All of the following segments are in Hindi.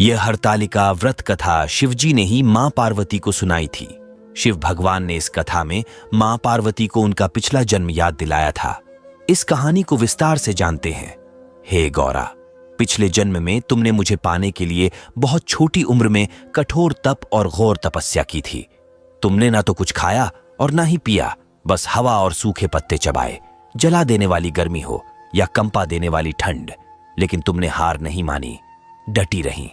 यह हरतालिका व्रत कथा शिवजी ने ही मां पार्वती को सुनाई थी। शिव भगवान ने इस कथा में मां पार्वती को उनका पिछला जन्म याद दिलाया था। इस कहानी को विस्तार से जानते हैं। हे गौरा, पिछले जन्म में तुमने मुझे पाने के लिए बहुत छोटी उम्र में कठोर तप और घोर तपस्या की थी। तुमने ना तो कुछ खाया और ना ही पिया, बस हवा और सूखे पत्ते चबाए, जला देने वाली गर्मी हो या कंपा देने वाली ठंड। लेकिन तुमने हार नहीं मानी, डटी रही।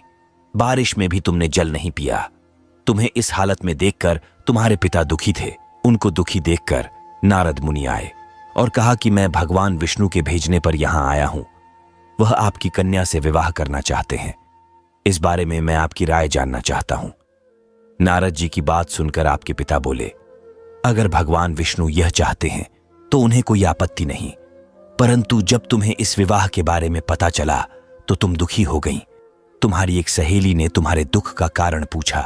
बारिश में भी तुमने जल नहीं पिया। तुम्हें इस हालत में देखकर तुम्हारे पिता दुखी थे। उनको दुखी देखकर नारद मुनि आए और कहा कि मैं भगवान विष्णु के भेजने पर यहां आया हूं। वह आपकी कन्या से विवाह करना चाहते हैं। इस बारे में मैं आपकी राय जानना चाहता हूं। नारद जी की बात सुनकर आपके पिता बोले, अगर भगवान विष्णु यह चाहते हैं तो उन्हें कोई आपत्ति नहीं, परंतु जब तुम्हें इस विवाह के बारे में पता चला तो तुम दुखी हो गई। तुम्हारी एक सहेली ने तुम्हारे दुख का कारण पूछा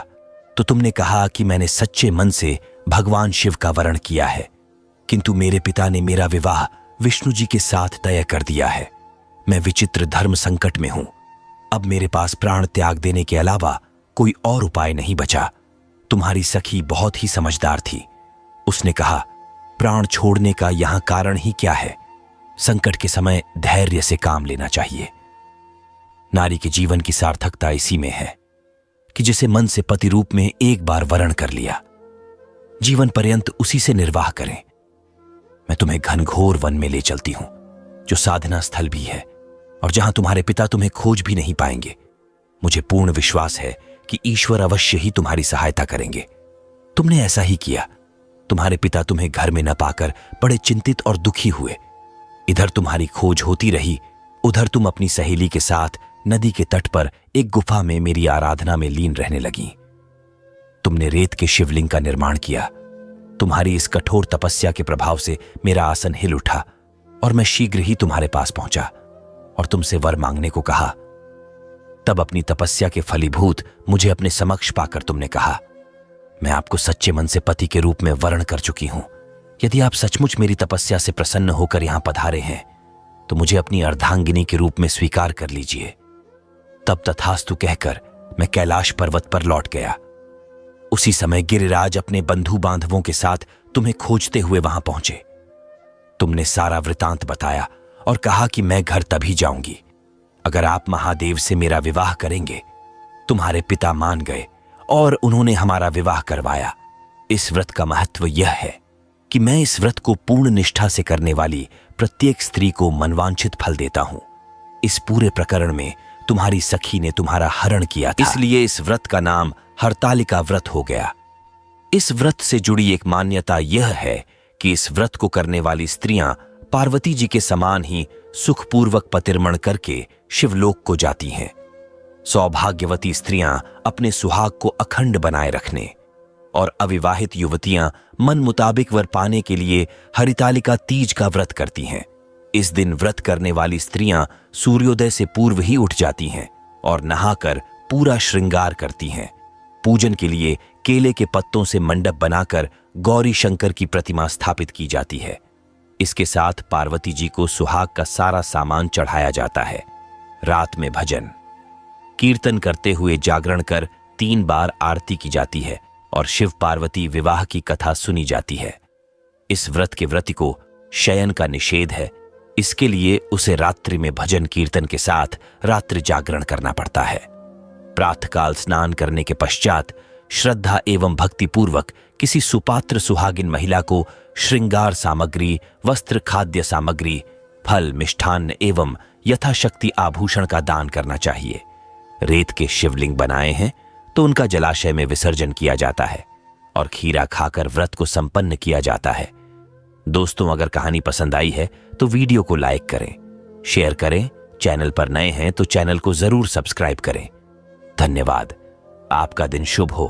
तो तुमने कहा कि मैंने सच्चे मन से भगवान शिव का वरण किया है, किंतु मेरे पिता ने मेरा विवाह विष्णु जी के साथ तय कर दिया है। मैं विचित्र धर्म संकट में हूं। अब मेरे पास प्राण त्याग देने के अलावा कोई और उपाय नहीं बचा। तुम्हारी सखी बहुत ही समझदार थी। उसने कहा, प्राण छोड़ने का यहां कारण ही क्या है? संकट के समय धैर्य से काम लेना चाहिए। नारी के जीवन की सार्थकता इसी में है कि जिसे मन से पति रूप में एक बार वरण कर लिया, जीवन पर्यंत उसी से निर्वाह करें। मैं तुम्हें घनघोर वन में ले चलती हूं, जो साधना स्थल भी है और जहां तुम्हारे पिता तुम्हें खोज भी नहीं पाएंगे। मुझे पूर्ण विश्वास है कि ईश्वर अवश्य ही तुम्हारी सहायता करेंगे। तुमने ऐसा ही किया। तुम्हारे पिता तुम्हें घर में न पाकर बड़े चिंतित और दुखी हुए। इधर तुम्हारी खोज होती रही, उधर तुम अपनी सहेली के साथ नदी के तट पर एक गुफा में मेरी आराधना में लीन रहने लगी। तुमने रेत के शिवलिंग का निर्माण किया। तुम्हारी इस कठोर तपस्या के प्रभाव से मेरा आसन हिल उठा और मैं शीघ्र ही तुम्हारे पास पहुंचा और तुमसे वर मांगने को कहा। तब अपनी तपस्या के फलीभूत मुझे अपने समक्ष पाकर तुमने कहा, मैं आपको सच्चे मन से पति के रूप में वर्ण कर चुकी हूं। यदि आप सचमुच मेरी तपस्या से प्रसन्न होकर यहां पधारे हैं तो मुझे अपनी अर्धांगिनी के रूप में स्वीकार कर लीजिए। तब तथास्तु कहकर मैं कैलाश पर्वत पर लौट गया। उसी समय गिरिराज अपने बंधु बांधवों के साथ तुम्हें खोजते हुए वहां पहुंचे। तुमने सारा वृतांत बताया और कहा कि मैं घर तभी जाऊंगी अगर आप महादेव से मेरा विवाह करेंगे। तुम्हारे पिता मान गए और उन्होंने हमारा विवाह करवाया। इस व्रत का महत्व यह है कि मैं इस व्रत को पूर्ण निष्ठा से करने वाली प्रत्येक स्त्री को मनवांछित फल देता हूं। इस पूरे प्रकरण में तुम्हारी सखी ने तुम्हारा हरण किया था, इसलिए इस व्रत का नाम हरतालिका व्रत हो गया। इस व्रत से जुड़ी एक मान्यता यह है कि इस व्रत को करने वाली स्त्रियां पार्वती जी के समान ही सुखपूर्वक पतिर्मण करके शिवलोक को जाती हैं। सौभाग्यवती स्त्रियां अपने सुहाग को अखंड बनाए रखने और अविवाहित युवतियां मन मुताबिक वर पाने के लिए हरितालिका तीज का व्रत करती हैं। इस दिन व्रत करने वाली स्त्रियां सूर्योदय से पूर्व ही उठ जाती हैं और नहाकर पूरा श्रृंगार करती हैं। पूजन के लिए केले के पत्तों से मंडप बनाकर गौरी शंकर की प्रतिमा स्थापित की जाती है। इसके साथ पार्वती जी को सुहाग का सारा सामान चढ़ाया जाता है। रात में भजन कीर्तन करते हुए जागरण कर 3 बार आरती की जाती है और शिव पार्वती विवाह की कथा सुनी जाती है। इस व्रत के व्रती को शयन का निषेध है, इसके लिए उसे रात्रि में भजन कीर्तन के साथ रात्रि जागरण करना पड़ता है। प्रातःकाल स्नान करने के पश्चात श्रद्धा एवं भक्ति पूर्वक किसी सुपात्र सुहागिन महिला को श्रृंगार सामग्री, वस्त्र, खाद्य सामग्री, फल, मिष्ठान्न एवं यथाशक्ति आभूषण का दान करना चाहिए। रेत के शिवलिंग बनाए हैं तो उनका जलाशय में विसर्जन किया जाता है और खीरा खाकर व्रत को संपन्न किया जाता है। दोस्तों, अगर कहानी पसंद आई है तो वीडियो को लाइक करें, शेयर करें। चैनल पर नए हैं तो चैनल को जरूर सब्सक्राइब करें। धन्यवाद। आपका दिन शुभ हो।